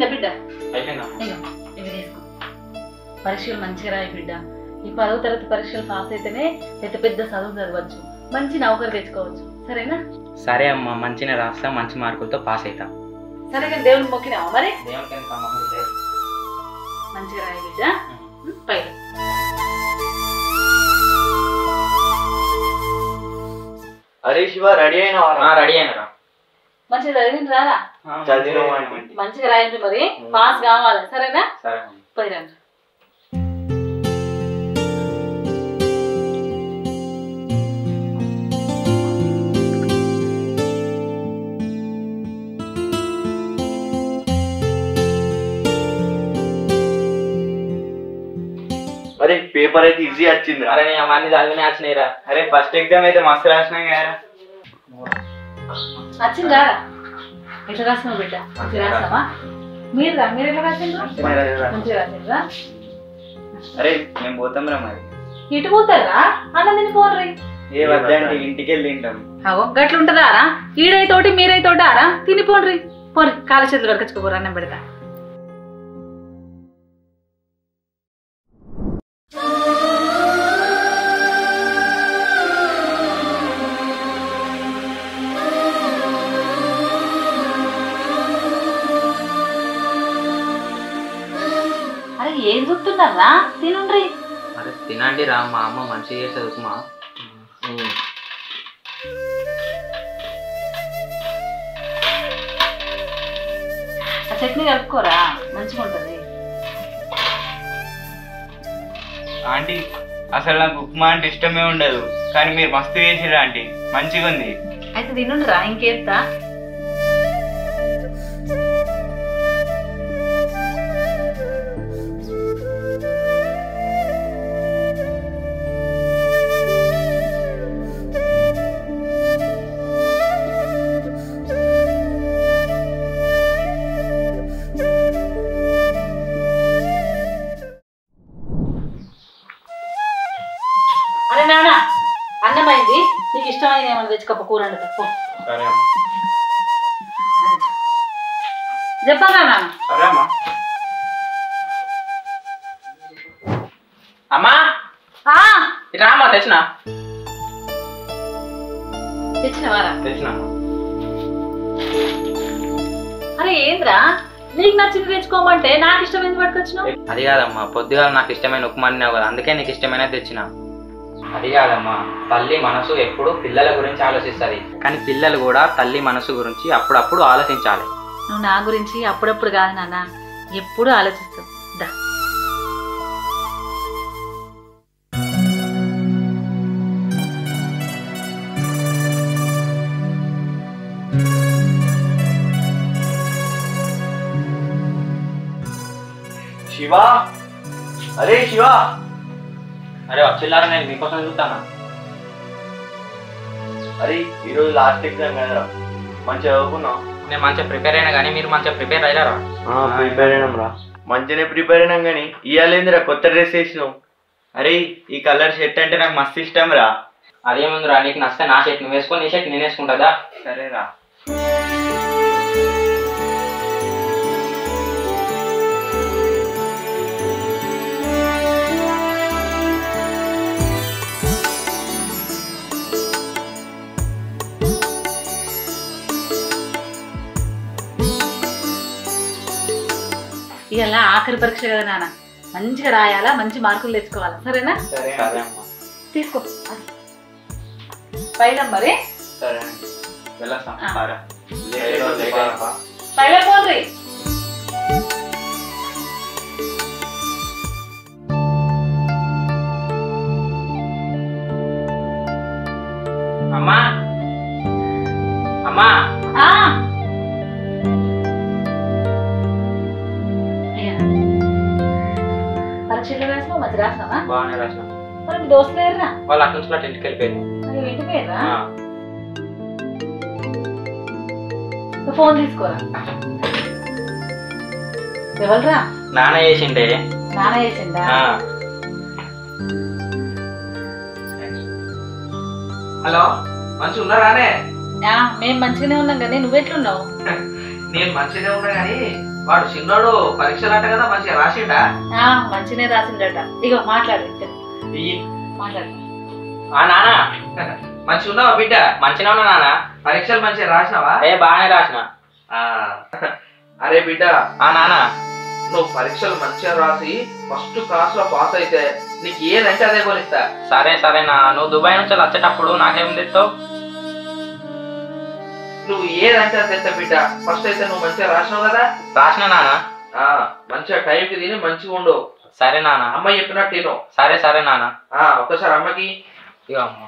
అయిపోయిందా బిడ్డ? అయిపోయిందా? ఇవి తీసుకో. పరీక్షలు మంచిగా రాయి బిడ్డ. ఈ 10వ తరగతి పరీక్షలు పాస్ అయితేనే పెద్ద పెద్ద చదువు చదవచ్చు, మంచి నౌకరు తెచ్చుకోవచ్చు. సరేనా? సరే అమ్మా, మంచిగా రాస్తా, మంచి మార్కులతో పాస్ అవుతా. సరే కానీ దేవుని మొక్కినావా మరి? దేవునికి మంచిగా రాయి బిడ్డ. పైన అరే శివ, రెడీ అయినా? రెడీ అయినరా? మంచిగా చదివింది రారా? మంచిగా రాయింది మరి, పాస్ కావాలి. సరేనా? సరే. పోయిరండి. అరే పేపర్ అయితే ఈజీ వచ్చింది. అరే నేను అవన్నీ చదివినే వచ్చినాయిరా. అరే ఫస్ట్ ఎగ్జామ్ అయితే మస్తు రాసినాం కదా. వచ్చిందా? ఎట్లా రాసినావు బిడ్డ? మంచిగా రాసావా? మీరు ఎట్లా రాసిండ్రు? మంచిగా రాసిండ్రా? అరే మేము పోతాం రా మరి. ఇటు పోతారా? అన్నం తిని పోర్రి. ఏ వద్దంటే ఇంటికి వెళ్ళి తింటాం. అవో గట్లుంటదారా? ఈడైతోటి మీరైతోటారా? తినిపోండ్రి. పోరి, కాళ్ళ చేతులు కడకచ్చుకోపోరు, అన్నం పెడతా. ఏం చూస్తున్నారా? తినండి. అరే తినండి రా, మా అమ్మ మంచిగా చేస్తుంది ఉప్మా. ఆ చట్నీ కలుపుకోరా, మంచిగా ఉంటుంది. ఆంటీ అసలు నాకు ఉప్మా అంటే ఇష్టమే ఉండదు, కానీ మీరు మస్తు చేసిరా ఆంటీ, మంచిగా ఉంది. అయితే తినుండ్రా, ఇంకేస్తా. అరే నాన్న, అన్నమైంది, నీకు ఇష్టమైన ఏమన్నా తెచ్చుకోప, కూర వండుతా. సరే అమ్మా. చెప్పాలా నాన్న? సరే అమ్మా. అమ్మా రామా, తెచ్చినా? తెచ్చినవారా? తెచ్చినా. అరే ఏంద్రా, నీకు నచ్చింది తెచ్చుకోమంటే నాకు ఇష్టమైంది పట్టుకొచ్చినావు? అది కాదమ్మా, పొద్దుగాల నాకు ఇష్టమైన ఉప్మా అన్నావు కదా, అందుకే నీకు ఇష్టమైన తెచ్చినా. అది కాదమ్మా, తల్లి మనసు ఎప్పుడు పిల్లల గురించి ఆలోచిస్తుంది, కానీ పిల్లలు కూడా తల్లి మనసు గురించి అప్పుడప్పుడు ఆలోచించాలి. నువ్వు నా గురించి అప్పుడప్పుడు కాదు నాన్న, ఎప్పుడు ఆలోచిస్తావు. దా. శివ, అరే శివ. అరే వచ్చిల్లారా, నేను మీకోసం చూస్తాను. అరే ఈరోజు లాస్ట్ ఎగ్జామ్ కదా, మంచిగా చదువుకున్నావు? నేను మంచిగా ప్రిపేర్ అయినా కానీ మీరు మంచిగా ప్రిపేర్ అయ్యారా? ప్రిపేర్ అయినాం రా, మంచిగానే ప్రిపేర్ అయినాం కానీ ఇయ్యాలేందిరా కొత్త డ్రెస్ వేసినావు. అరే ఈ కలర్ షర్ట్ అంటే నాకు మస్తు ఇష్టం రా. అదేముందిరా, నీకు నచ్చితే నా షర్ట్ నువ్వు వేసుకో, నీ షర్ట్ నేను వేసుకుంటుందా? సరేరా. ఇవాళ ఆఖరి పరీక్ష కదా నాన్న, మంచిగా రాయాలా, మంచి మార్కులు తెచ్చుకోవాలా. సరేనా? సరే అమ్మా. తీసుకో పైలం మరి. సరే పైల పోండి. అమ్మా అమ్మా. పరీక్షలు రాసినావు, మంచి రాసినావా? బాగానే రాసిన. మరి మీ దోస్తులు లేరురా? వాళ్ళు అక్కడి నుంచి ఇంటికి వెళ్ళిపోయారు. ఇంటికి పోయారా? ఫోన్ తీసుకోరా. ఎవరురా? నాన్న చేసిండే. నాన్న చేసిందా? హలో, మంచిగా ఉన్నారానే? మేము మంచిగానే ఉన్నాం కానీ నువ్వెట్లున్నావు? నేను మంచిగానే ఉన్నా కానీ వాడు చిన్నోడు పరీక్షలు అంట కదా మంచిగా రాసిండా? మంచినే రాసిండట. ఇగో మాట్లాడు మాట్లాడు. నాన్న మంచిగా ఉన్నావా బిడ్డ? మంచిగా ఉన్నా నాన్న. పరీక్షలు మంచిగా రాసినావా? బాగానే రాసిన. అరే బిడ్డ, నాన్న నువ్వు పరీక్షలు మంచిగా రాసి ఫస్ట్ క్లాస్ లో పాస్ అయితే నీకు ఏదంటే అదే కొనిస్తా. సరే సరే నా. నువ్వు దుబాయ్ నుంచి వచ్చేటప్పుడు నాకేం తెస్తావు? నువ్వు ఏదంటే అది తెస్తా బిడ్డ. ఫస్ట్ అయితే నువ్వు మంచిగా రాసినావు కదా? రాసిన నాన్న. మంచిగా టైంకి తిని మంచిగా ఉండు. సరే నాన్న. అమ్మ చెప్పినట్టు నేను. సరే సరే నాన్న. ఒక్కసారి అమ్మకి. ఇక అమ్మ.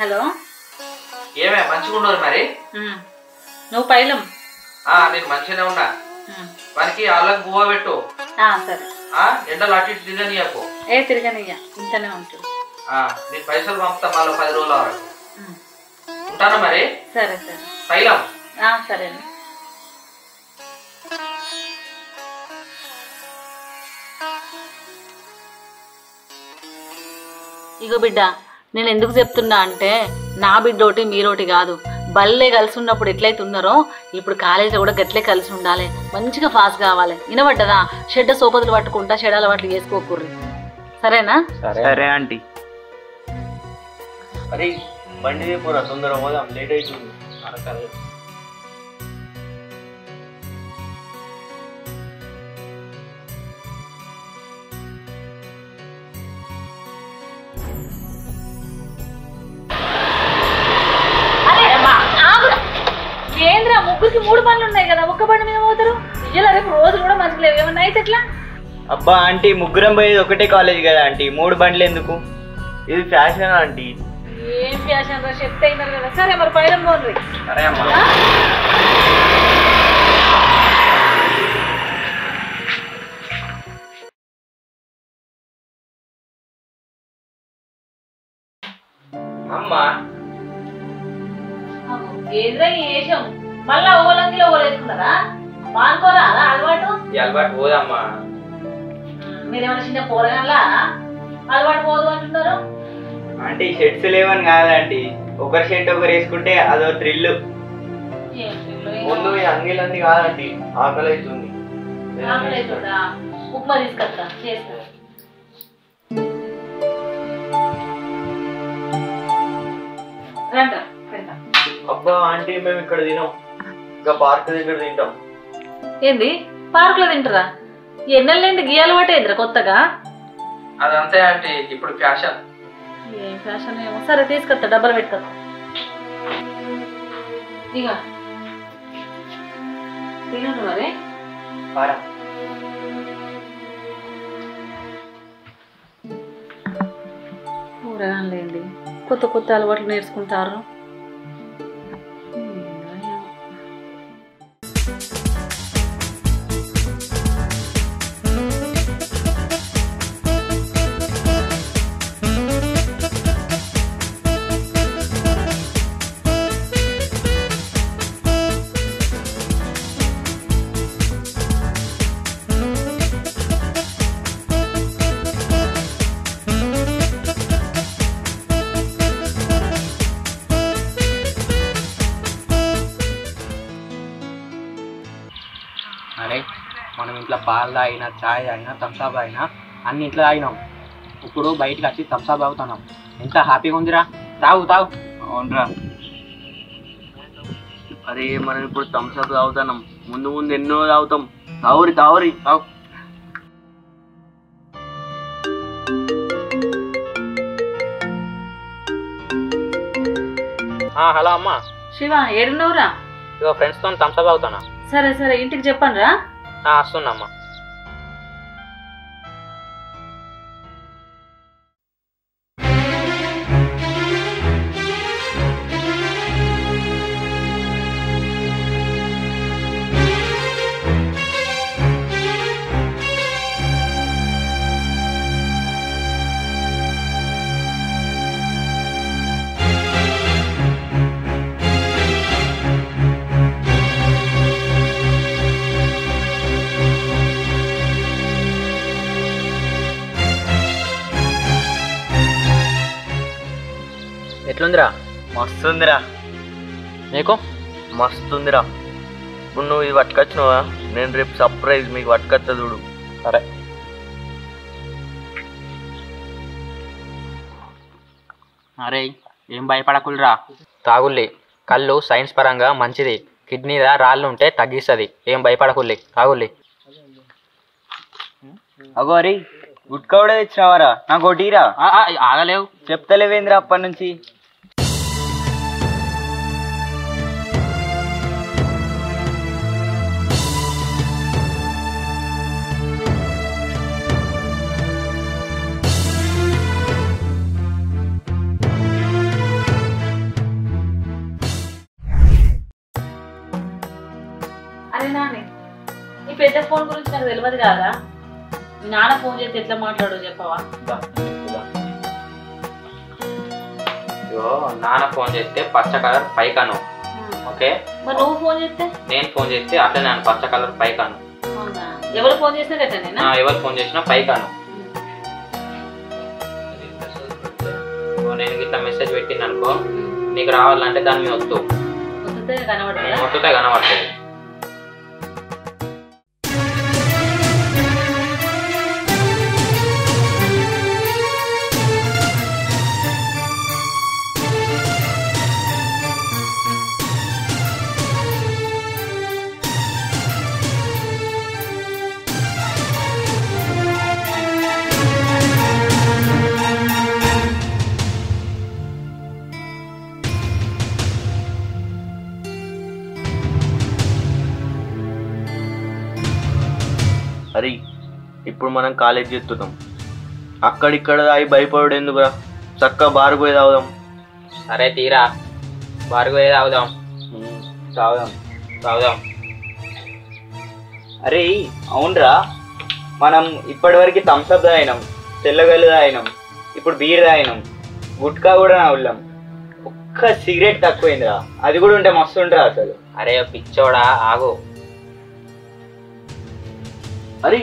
హలో, ఏమే మంచిగా ఉండదు మరి? నువ్వు పైలం. నేను మంచిగానే ఉన్నా. మనకి వాళ్ళకి బువ్వ పెట్టు. సరే. ఎండలు అటు ఇటు తిరగనీయకు. తిరగనియ్యా, ఇంతనే ఉంటుంది. నేను పైసలు పంపుతా మళ్ళీ 10 రోజుల వరకు. ఉంటానా మరి? సరే సరే. పైలం. సరే. ఇగో బిడ్డ, నేను ఎందుకు చెప్తున్నా అంటే నా బిడ్డోటి మీరోటి కాదు. బల్లే కలిసి ఉన్నప్పుడు ఎట్లయితే ఉన్నారో ఇప్పుడు కాలేజీలో కూడా గట్లే కలిసి ఉండాలి. మంచిగా పాస్ కావాలి. వినబడ్డదా? షెడ్డ సోపతులు పట్టుకుంటా షెడాల వాటిని వేసుకోకూర్రి. సరేనా? సరే ఆంటీ. అరే బండి పోరా, తొందరగా పోదాం, లేట్ అవుతుంది. ఏంద్రా, ముగ్గురికి 3 బండ్లు ఉన్నాయి కదా, ఒక్క బండి మీద పోతారు? ఇలా రేపు రోజులు కూడా మంచిగా లేవు. ఏమన్నా అయితే ఎట్లా? అబ్బా ఆంటీ, ముగ్గురం పోయేది ఒకటే కాలేజ్ కదా ఆంటీ, 3 బండ్లు ఎందుకు? ఇది ఫ్యాషన్ ఆంటీ. ఏం ఫ్యాషన్ రా, చెప్తే అయినారు కదా. సరే మరి పైలం పోండి. సరే అమ్మా. అమ్మా ఏంద్రా ఈ వేషం? మళ్ళా ఓలంగిలో ఓలేసుకున్నారా? మానుకోరా అలా అలవాటు? ఈ అలవాటు పోదమ్మా. మీరేమైనా చిన్న పోరగాళ్ళ అలవాటు పోదు అంటున్నారు? ఆంటీ షర్ట్స్ లేవని కాదంటీ, ఒకరి షర్ట్ ఒకరు వేసుకుంటే అదో థ్రిల్. ముందు ఈ అంగీలన్నీ కాదంటీ, ఆకలి అవుతుంది. ఉప్మా తీసుకొస్తా, చేస్తా. రండి. అబ్బా ఆంటీ, మేము ఇక్కడ తినాం, ఇంకా పార్క్ దగ్గర తింటాం. ఏంది పార్క్ లో తింటారా? ఎన్నెళ్ళండి గీ అలవాటు ఏంద్రా కొత్తగా? అదంతే ఆంటీ, ఇప్పుడు ఫ్యాషన్. ఏం ఫ్యాషన్ ఏమో. సరే తీసుకొస్తా, డబ్బలు పెట్టుకొస్తా. ఇక తినండి మరి. కూరగాయలేండి, కొత్త కొత్త అలవాట్లు నేర్చుకుంటారు. అరే, మనం ఇంట్లో పాలు తాగినా, చాయ్ తాగినా, థమ్స్అప్ తాగినా అన్ని ఇంట్లో తాగినాం. ఇప్పుడు బయటకు వచ్చి థమ్స్అప్ తాగుతున్నాం. ఎంత హ్యాపీగా ఉందిరా. తాగు తాగు. అవునరా. అరే మనం ఇప్పుడు థమ్స్అప్ తాగుతున్నాం, ముందు ముందు ఎన్నో తాగుతాం. తావురి తావురి తావు. హలో అమ్మా. శివ, ఏడున్నావురా? ఇగో ఫ్రెండ్స్తో థమ్స్అప్ తాగుతానా. సరే సరే, ఇంటికి చెప్పండి రా. వస్తున్నమ్మా. ఎట్లుందిరా? మస్తుందిరా. నీకు? మస్తుందిరా. ఇప్పుడు నువ్వు ఇది పట్టుకొచ్చినావా, నేను రేపు సర్ప్రైజ్ మీకు పట్టుకొస్తా చూడు. సరే. అరే ఏం భయపడకులరా, తాగుల్లి. కళ్ళు సైన్స్ పరంగా మంచిది, కిడ్నీలో రాళ్ళు ఉంటే తగ్గిస్తుంది. ఏం భయపడకుల్లి, తాగుల్లి. అగో అరే గుట్కా కూడా తెచ్చినావారా? నాకు ఒకటిరా. ఆగలేవు, చెప్తలేవేంద్రా అప్పటి నుంచి. అరే నాని, ఈ పెద్ద ఫోన్ గురించి నాకు తెలియదు కాదా? మీ నాన్న ఫోన్ చేస్తే ఎట్లా మాట్లాడో చెప్పవా? నాన్న ఫోన్ చేస్తే పచ్చ కలర్ పైకాను. ఓకే, మరి నువ్వు ఫోన్ చేస్తే? నేను ఫోన్ చేస్తే అట్లా నేను పచ్చ కలర్ పైకాను. ఎవరు ఫోన్ చేసినా కట్టా? ఎవరు ఫోన్ చేసినా పైకాను. నేను ఇట్లా మెసేజ్ పెట్టింది అనుకో, నీకు రావాలంటే దాని మీద వస్తూ కనబడుతుంది. కనబడుతుంది. అరే ఇప్పుడు మనం కాలేజ్ చేస్తున్నాం, అక్కడిక్కడ అవి భయపడు ఎందుకురా, చక్కగా బారు పోయి తాగుదాం. సరే తీరా, బారుగు పోయి తాగుదాం. తాగుదాం. అరే అవునరా, మనం ఇప్పటివరకు థమ్స్అప్ తాగినాం, తెల్లగల్లు తాగినాం, ఇప్పుడు బీర్ తాగినాం, గుట్కా కూడా తాగుదాం. ఒక్క సిగరెట్ తక్కువైందిరా, అది కూడా ఉంటే మస్తు ఉంటారా అసలు. అరే పిచ్చోడా ఆగు. అరే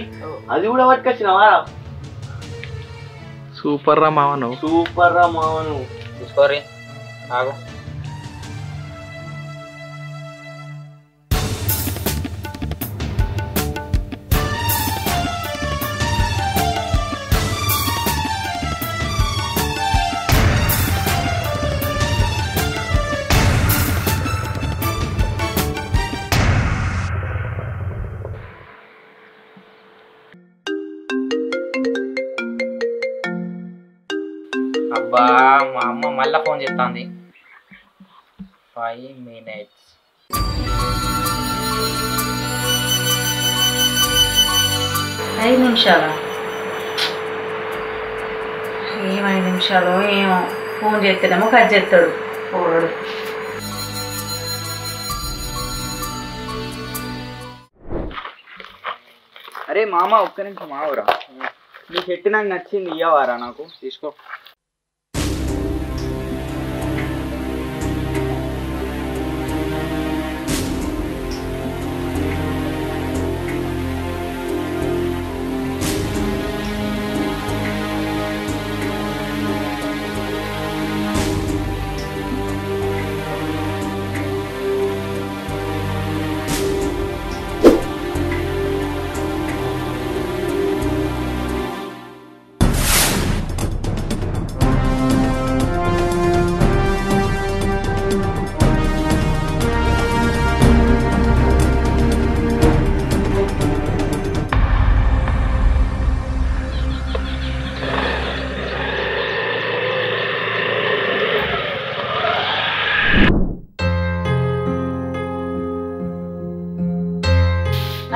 అది కూడా పట్టుకొచ్చినావా? సూపర్ రా మావను. సూపర్ రా మావను. చూసుకోరి, ఆగు. అబ్బా మా అమ్మ మళ్ళా ఫోన్ చేస్తుంది. 5 minutes. ఐదు నిమిషాలు ఏం 5 నిమిషాలు ఏమో. ఫోన్ చేస్తేనేమో కట్ చేస్తాడు పోరాడు. అరే మామ ఒక్క నిమిషం మావురా, నీ షర్ట్ నాకు నచ్చింది, ఇయ్యవారా నాకు? తీసుకో.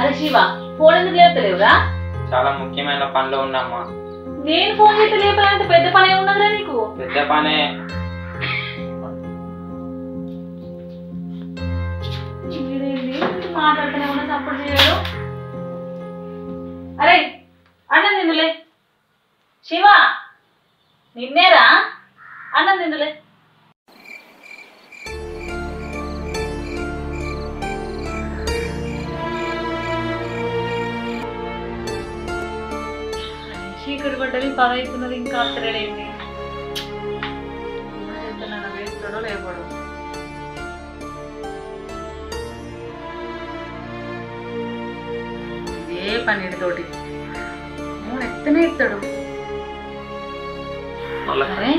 అరే శివ, ఫోన్ ఎందుకు లేపుతలేవురా? చాలా ముఖ్యమైన పనిలో ఉన్నామ్మా. నేను ఫోన్ చేస్తే లేపాలంటే పెద్ద పని ఉన్నదిరా నీకు? పెద్ద పనే. మాట్లాడుతూనే ఉన్నా, సపోర్ట్ చేయడు. అరే అన్నం తిందులే. శివ నిన్నేరా, అన్నం తిందులే. చీకటి పడ్డది, 10 అవుతున్నది, ఇంకా అత్తలేడేంటి? చెప్తున్నాను వేస్తాడో లేపడు. పని వీడితోటి ఫోన్ ఎత్తనే ఎత్తాడు. అరే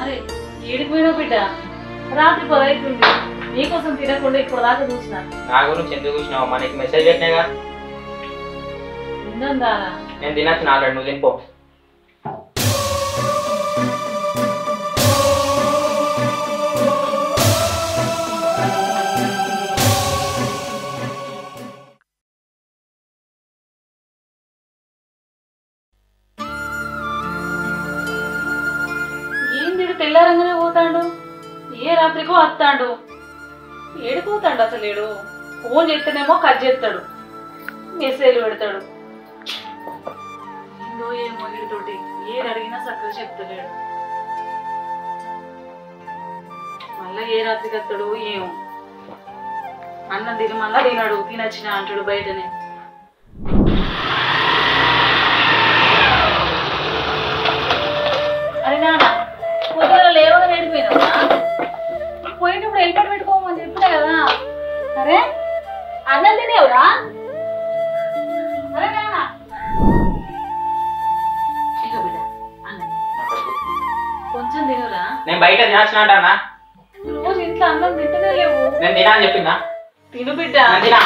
అరే ఏడికి పోయినావు బిడ్డ? రాత్రి 10 అవుతుంది. నీకోసం తినకుండా ఇప్పుడు దాకా చూసిన. నా గురించి ఎందుకు చూసినావు? మనకి మెసేజ్ పెట్టినాగా. తిందా? నేను తినచ్చు ఆల్రెడీ, నువ్వు తినిపో. తెల్లారంగానే పోతాడు. ఏ రాత్రికో వస్తాడు. ఏడిపోతాడు అసలు. ఏడు ఫోన్ చేస్తేనేమో కట్ చేస్తాడు, మెసేజ్ పెడతాడు. ఏందో ఏమో వీడితోటి ఏది అడిగినా చక్కగా చెప్తలేడు. మళ్ళా ఏ రాత్రికి వస్తాడు ఏమో. అన్నం తిని మళ్ళా తినడు. తినచ్చిన అంటాడు బయటనే. అరే నాన్న పొద్దున లేవగా నేడిపోయినావా? పోయినప్పుడు హెల్మెట్ పెట్టుకోమని చెప్పినా కదా. అరే అన్నం తినేవురా? అరే నాన్న ఇక బిడ్డ అన్నం కొంచెం తినవురా? నేను బయట తినాల్సిన అంటానా? రోజు ఇంట్లో అన్నం తింటనే లేవు. నేను తినా అని చెప్పిందా? తిను బిడ్డ. తినా.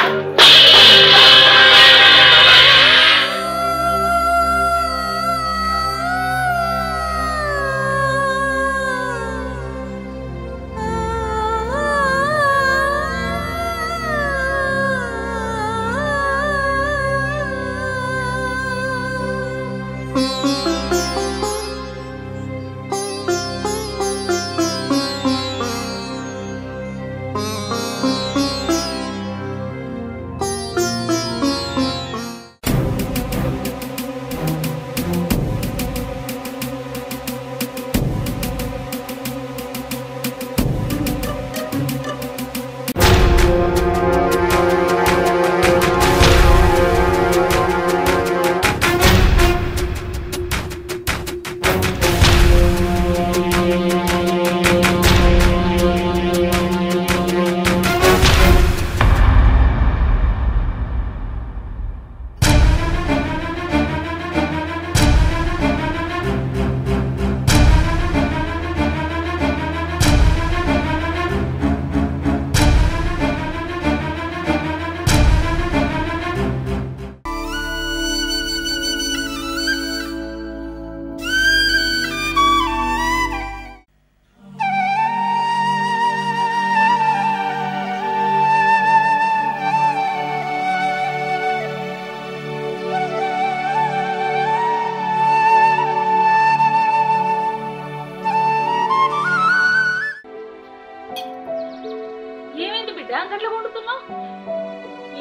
గట్ల కొంటున్నావు?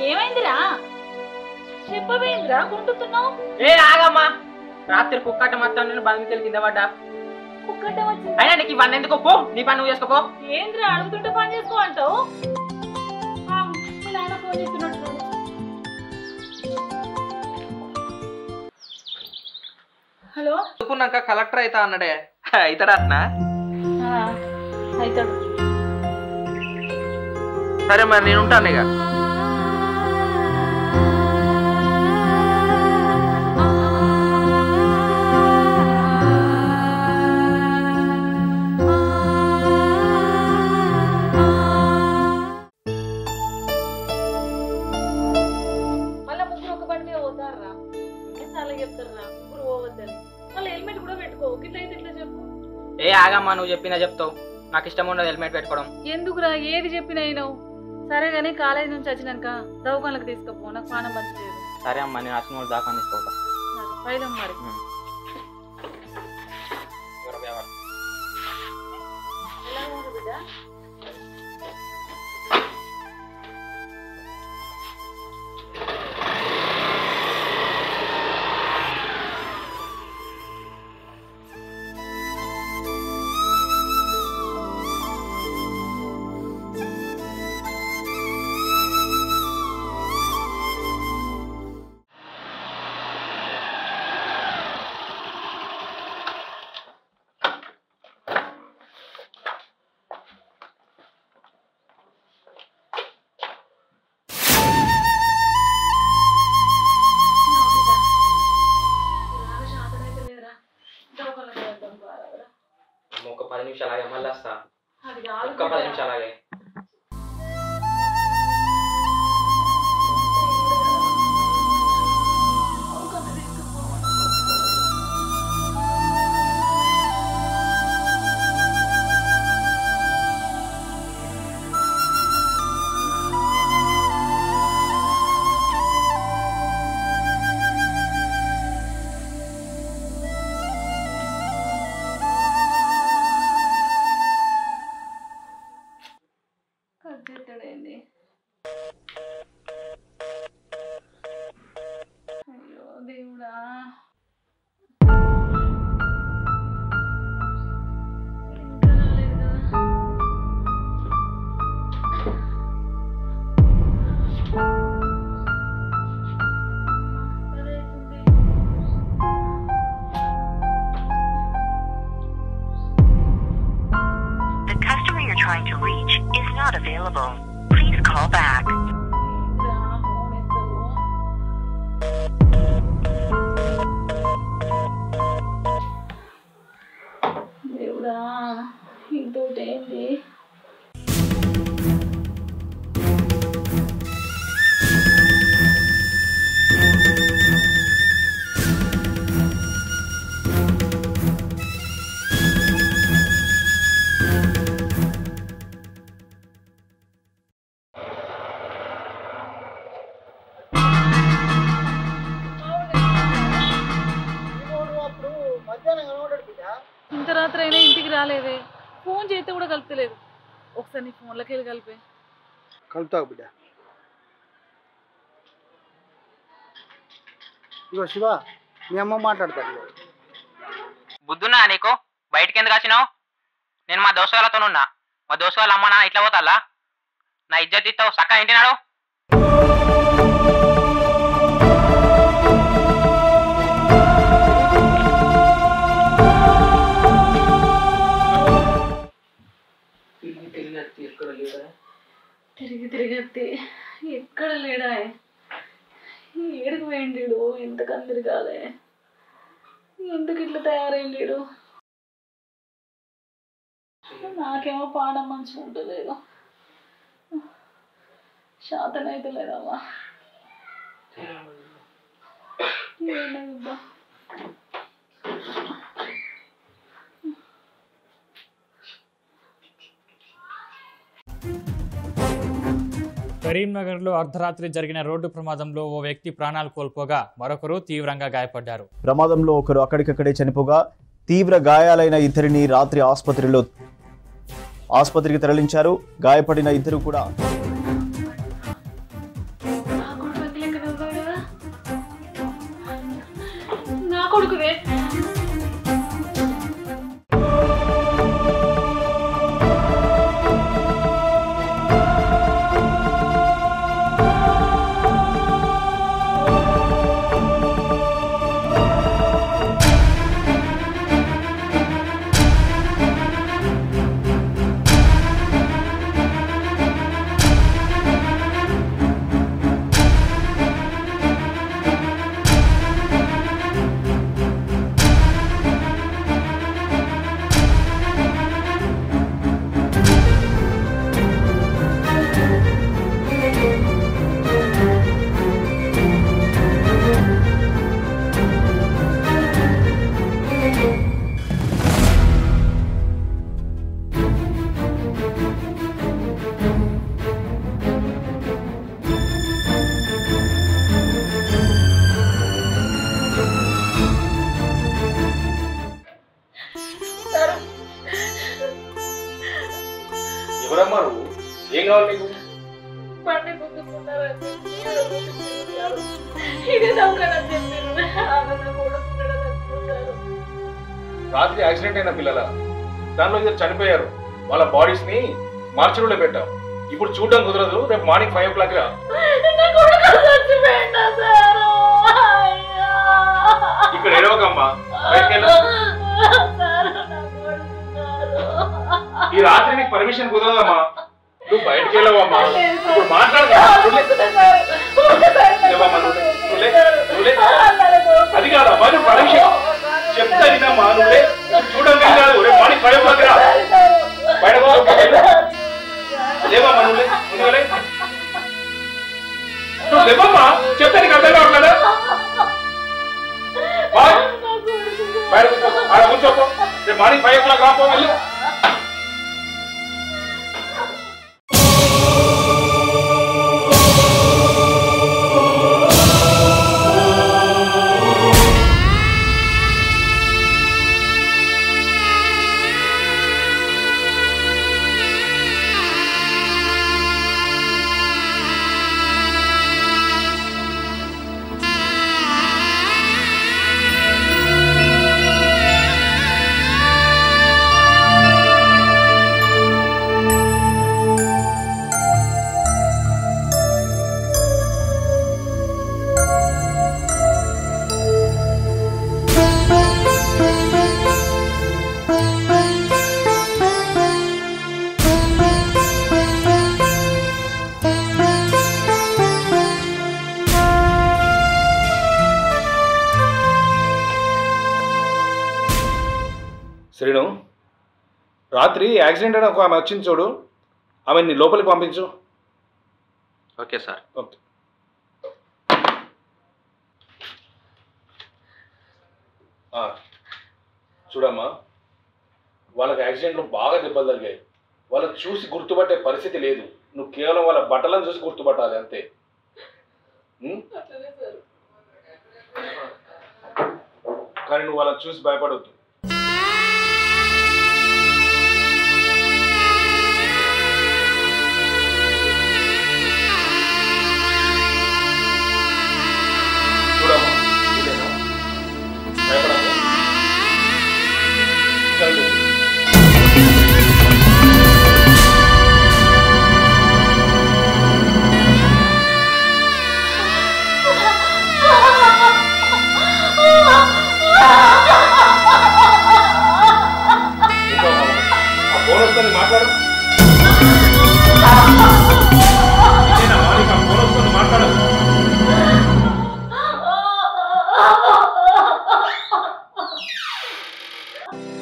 ఏమైందిరా? చెప్పవేంద్రా కొంటున్నావు? ఏ ఆగమ్మా, రాత్రి కుక్కట మొత్తం నేను బంధించి కింద పడ్డా. కుక్కట వచ్చి అయినా నీకు ఇవన్నీ ఎందుకు? పో, నీ పని నువ్వు చేసుకోపో. ఏంద్రా అడుగుతుంటే పని చేసుకో అంటావు? మీ నాన్న ఫోన్ చేస్తున్నట్టు. హలో, చదువుకున్నాక కలెక్టర్ అవుతా అన్నాడే, అవుతాడా అట్నా? అవుతాడు. సరే మరి నేను ఉంటాను ఇక. మళ్ళీ ముగ్గురు ఒక బండి మీద పోతారా? చాలా చెప్తారా ముగ్గురు పోవద్దని. మళ్ళీ హెల్మెట్ కూడా పెట్టుకో. ఇట్లా అయితే ఇట్లా చెప్పు. ఏ ఆగమ్మా, నువ్వు చెప్పినా చెప్తావు. నాకు ఇష్టం ఉండదు హెల్మెట్ పెట్టుకోవడం. ఎందుకురా? ఏది చెప్పినా అయినావు. సరే కానీ కాలేజ్ నుంచి వచ్చినాక దవాఖానకు తీసుకుపో. నాకు పానం మంచిలేదు. సరే అమ్మా, నేను వచ్చిన వాళ్ళు దాకా తీసుకోతా. పైలం మరి. ఎలా ఉంది బిడ్డ? మళ్ళీ వస్తా. అది కాదు ఒక్క 10 నిమిషాలు ఆగే. కట్టేస్తాడేంది? అయ్యో దేవుడా. ఇంకా రాలేదు కదా. సరే అవుతుంది. The customer you're trying to reach is not available. Please call back. ఏంద్రా ఫోన్ ఎత్తవు? దేవుడా ఇంకోటేంది? ఇంత రాత్రి అయినా ఇంటికి రాలేదే. ఫోన్ చేస్తే కూడా కలుపుతలేదు. ఒకసారి నీ ఫోన్లోకి వెళ్ళి కలిపే. కలుపుతావు బిడ్డ. ఇగో శివ, మీ అమ్మ మాట్లాడతాడు. బుద్ధున్నా నీకు? బయటికి ఎందుకు వచ్చినావు? నేను మా దోస్తు వాళ్ళతోనున్నా. మా దోస్తు వాళ్ళ అమ్మ నాన్న ఇట్లా పోతాలా? నా ఇజ్జత్ ఇస్తావు సక్క ఇంటినాడు. తిరిగి ఎక్కడ లేడా? ఏడుకు పోయిండు? ఎంత కందిరిగాలే, ఎందుకు ఇట్లా తయారైండు? నాకేమో పానం మంచిగా ఉండలేదు. శాతం అయితే లేదమ్మా. ఏమైందా? కరీంనగర్లో అర్ధరాత్రి జరిగిన రోడ్డు ప్రమాదంలో ఓ వ్యక్తి ప్రాణాలు కోల్పోగా మరొకరు తీవ్రంగా గాయపడ్డారు. ప్రమాదంలో ఒకరు అక్కడికక్కడే చనిపోగా తీవ్ర గాయాలైన ఇద్దరిని రాత్రి ఆసుపత్రికి తరలించారు. గాయపడిన ఇద్దరు కూడా నా కొడుకువే. ఎవరమ్మా నువ్వు? ఏం కావాలి నీకు? బండి గుద్దుకున్నారని ఇదే దొంగనని చెప్పారు. రాత్రి యాక్సిడెంట్ అయిన పిల్లల దానిలో ఇద్దరు చనిపోయారు. వాళ్ళ బాడీస్ ని మార్చులో పెట్టాం. ఇప్పుడు చూడడం కుదరదు. రేపు మార్నింగ్ 5 o'clock రా. ఇక్కడ ఎడవకమ్మా. ఈ రాత్రి నీకు పర్మిషన్ కుదరదమ్మా. నువ్వు బయటకు వెళ్ళవమ్మా. ఇప్పుడు మాట్లాడదా? అది కాదమ్మా, నువ్వు పర్మిషన్ చెప్తా వినమ్మా. నువ్వే చూడడం కాదు. రేపు మార్నింగ్ 5 o'clock రా. చెప్పలే నువ్వు లేవమ్మా చెప్తే నీకు అర్థం కావట్లేదా బయట ఆడ కూర్చోపో రేపు మార్నింగ్ 5 o'clock రాపో వెళ్ళు శ్రీను రాత్రి యాక్సిడెంట్ అని ఒక ఆమె వచ్చింది చూడు ఆమె నీ లోపలికి పంపించు ఓకే సార్ ఓకే చూడమ్మా వాళ్ళకి యాక్సిడెంట్లో బాగా దెబ్బలు తగిలాయి వాళ్ళని చూసి గుర్తుపట్టే పరిస్థితి లేదు నువ్వు కేవలం వాళ్ళ బట్టలను చూసి గుర్తుపట్టాలి అంతే కానీ నువ్వు వాళ్ళని చూసి భయపడవద్దు చూడమ్మా ఇదేనా భయపడకు ఫోన్ వస్తుంది మాట్లాడు ఫోన్ వస్తుంది మాట్లాడు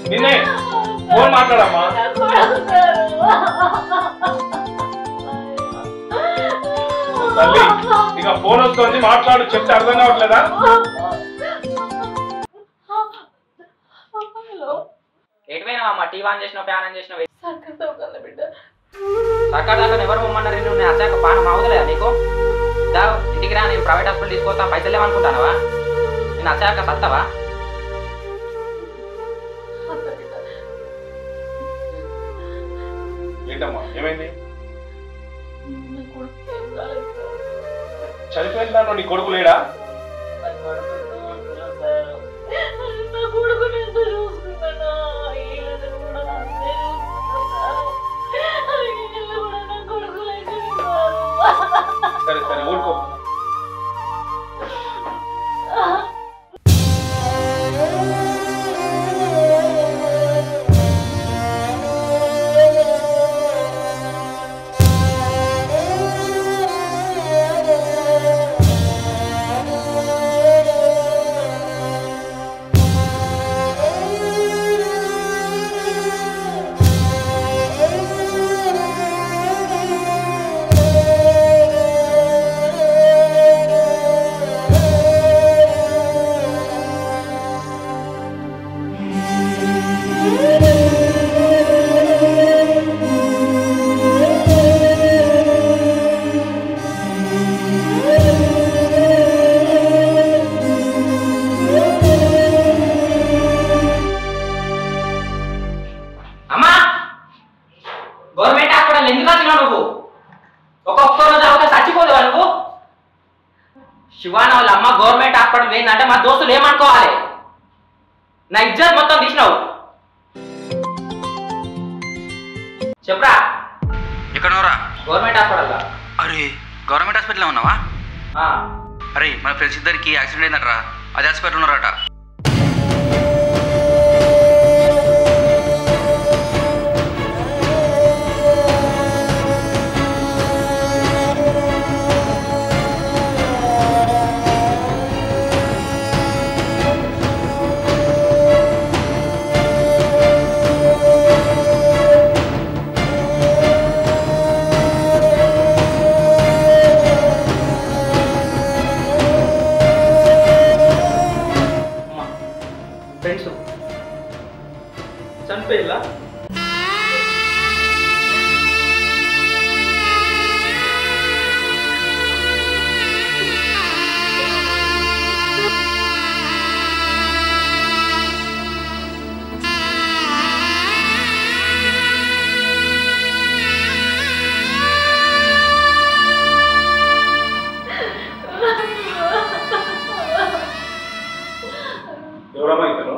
నిన్నే ఫోన్ మాట్లాడమ్మా తల్లి ఇక ఫోన్ వస్తుంది మాట్లాడు చెప్తే అర్థం కావట్లేదా ఎటువైనా టీవీ ఆన్ చేసిన ఫ్యాన్ ఆన్ చేసిన సర్కార్ దాకా ఎవరు పొమ్మన్నారు నేను వచ్చాక పానం అవదలేదా నీకు ఇంటికి రా నేను ప్రైవేట్ హాస్పిటల్ తీసుకొస్తా పైసలు లేవనుకుంటానవా నేను వచ్చాక సత్తవా ఏంటమ్మా ఏమైంది చనిపోయిన దాంట్లో నీ కొడుకు లేడా సరే సరే ఊరుకో శివాన వాళ్ళ అమ్మ గవర్నమెంట్ హాస్పిటల్ ఏంటంటే మా దోస్తులు ఏమనుకోవాలి నా ఇజ్జత్ మొత్తం తీసినావు చెప్పరా ఎక్కడనోరా గవర్నమెంట్ హాస్పిటల్ అరే గవర్నమెంట్ హాస్పిటల్లో ఉన్నావా అరే మన ఫ్రెండ్స్ ఇద్దరికి యాక్సిడెంట్ అయిందట్రా అది హాస్పిటల్ ఉన్నారట ఎవరమ్మా ఇతను?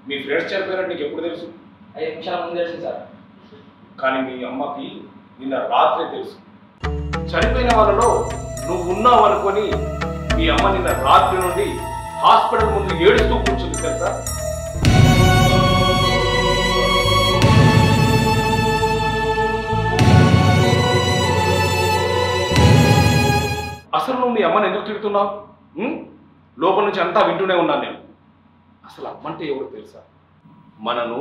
మీ ఫ్రెండ్స్ చనిపోయారంటే నీకు ఎప్పుడు తెలుసు? 5 నిమిషాల ముందు తెలిసింది సార్. కానీ మీ అమ్మకి నిన్న రాత్రే తెలుసు. చనిపోయిన వాళ్ళలో నువ్వు ఉన్నావు అనుకొని మీ అమ్మ నిన్న రాత్రి నుండి హాస్పిటల్ ముందు ఏడుస్తూ కూర్చుంది తెలుసా? అసలు నువ్వు మీ అమ్మని ఎందుకు తిడుతున్నావు? లోపల నుంచి అంతా వింటూనే ఉన్నాను నేను. అసలు అమ్మంటే ఎవరు తెలుసా? మనను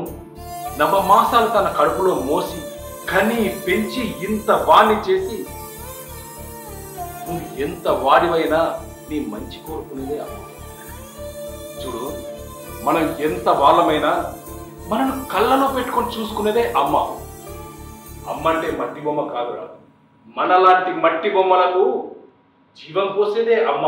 నవమాసాలు తన కడుపులో మోసి కని పెంచి ఇంత వాణ్ణి చేసి నువ్వు ఎంత వాడివైనా నీ మంచి కోరుకునేదే అమ్మ. చూడు, మనం ఎంత వాళ్ళమైనా మనను కళ్ళలో పెట్టుకొని చూసుకునేదే అమ్మ. అమ్మ అంటే మట్టి బొమ్మ కాదురా, మనలాంటి మట్టి బొమ్మలకు జీవం పోసేదే అమ్మ.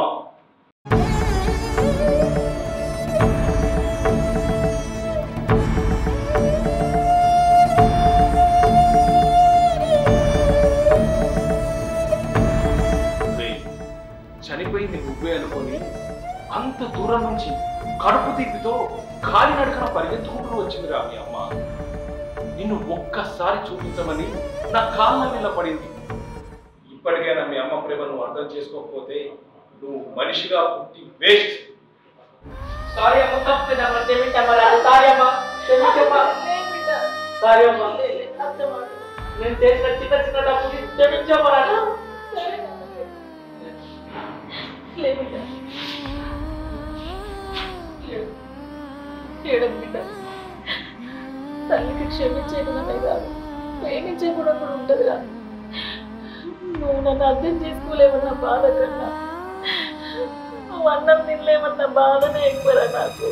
చనిపోయింది నువ్వే అనుకొని అంత దూరం నుంచి కడుపు తీపితో కాలినడకన పరిగెత్తుకుంటూ వచ్చిందిరా మీ అమ్మ. నిన్ను ఒక్కసారి చూపించమని నా కాళ్ళ మీద పడింది. ఇప్పటికైనా మీ అమ్మ ప్రేమ నువ్వు అర్థం చేసుకోకపోతే నువ్వు మనిషిగా పుట్టి వేస్ట్. సారీ అమ్మ, తప్పేదా సారీ అమ్మ, సారీ అమ్మ, నేను చేసిన చిన్న చిన్న తప్పుకి క్షమించమరా. బిడ్డ, తల్లికి క్షమించేదనే కాదు, ప్రేమించే కూడా ఉంటుంది కాదు. నువ్వు నన్ను అర్థం చేసుకోలేవన్న బాధ కన్నా నువ్వు అన్నం తినలేమన్న బాధనే ఎక్కువరా నాకు.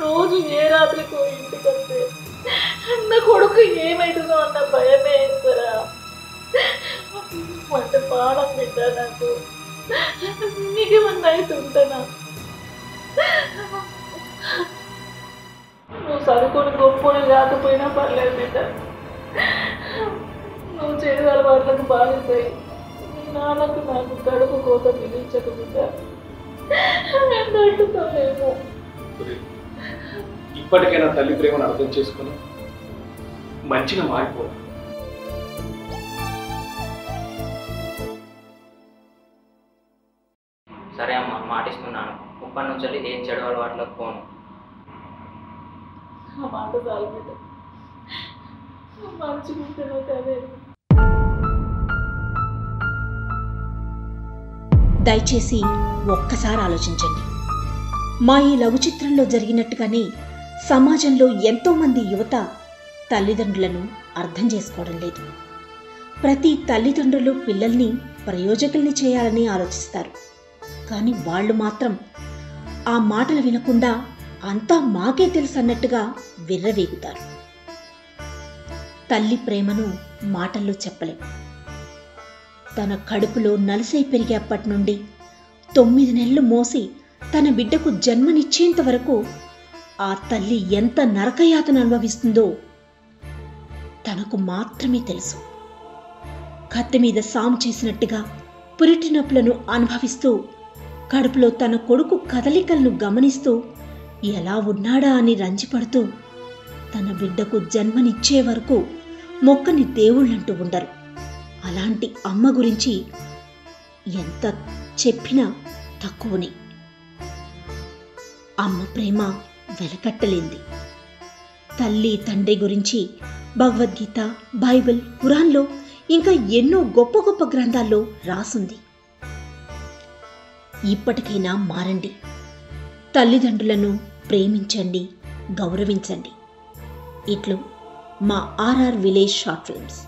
రోజు ఏ రాత్రికో ఇంటికి వస్తే నా కొడుకు ఏమైతుందో అన్న భయమే ఎక్కువరా. వంట పాడం బిడ్డ, నాకు నీకేమన్నా అవుతుంటానా? నువ్వు చదువుకొని గొప్పని కాకపోయినా పర్లేదు బిడ్డ, నువ్వు చెడు అలవాట్లకు బాగుంటాయి. నీ నాన్నకు నాకు కడుపు కోత మిగిల్చక బిడ్డ, ఎంతలేము. ఇప్పటికైనా తల్లి ప్రేమను అర్థం చేసుకుని మంచిగా మారిపో. సరే అమ్మ, మాటిస్తున్నాను. ఇప్పటి నుంచి ఏ చెడు అలవాట్లకు పోను. ఆ మాట చాలు బిడ్డ, మంచిగుంటాను కదే. దయచేసి ఒక్కసారి ఆలోచించండి. మా ఈ లఘు చిత్రంలో జరిగినట్టుగానే సమాజంలో ఎంతోమంది యువత తల్లిదండ్రులను అర్థం చేసుకోవడం లేదు. ప్రతి తల్లిదండ్రులు పిల్లల్ని ప్రయోజకుల్ని చేయాలని ఆలోచిస్తారు. కానీ వాళ్ళు మాత్రం ఆ మాటలు వినకుండా అంతా మాకే తెలుసు అన్నట్టుగా విర్రవీగుతారు. తల్లి ప్రేమను మాటల్లో చెప్పలేం. తన కడుపులో నలుసై పెరిగేప్పటి నుండి 9 నెలలు మోసి తన బిడ్డకు జన్మనిచ్చేంత వరకు ఆ తల్లి ఎంత నరకయాతన అనుభవిస్తుందో తనకు మాత్రమే తెలుసు. కత్తి మీద సాము చేసినట్టుగా పురిటి నొప్పులను అనుభవిస్తూ కడుపులో తన కొడుకు కదలికలను గమనిస్తూ ఎలా ఉన్నాడా అని రంజిపడుతూ తన బిడ్డకు జన్మనిచ్చే వరకు మొక్కని దేవుళ్ళంటూ ఉండరు. అలాంటి అమ్మ గురించి ఎంత చెప్పినా తక్కువనే. అమ్మ ప్రేమ వెలకట్టలేంది. తల్లి తండ్రి గురించి భగవద్గీత, బైబిల్, ఖురాన్లో ఇంకా ఎన్నో గొప్ప గొప్ప గ్రంథాల్లో రాసుంది. ఇప్పటికైనా మారండి. తల్లిదండ్రులను ప్రేమించండి, గౌరవించండి. ఇట్లు మా ఆర్ఆర్ విలేజ్ షార్ట్ ఫిల్మ్స్.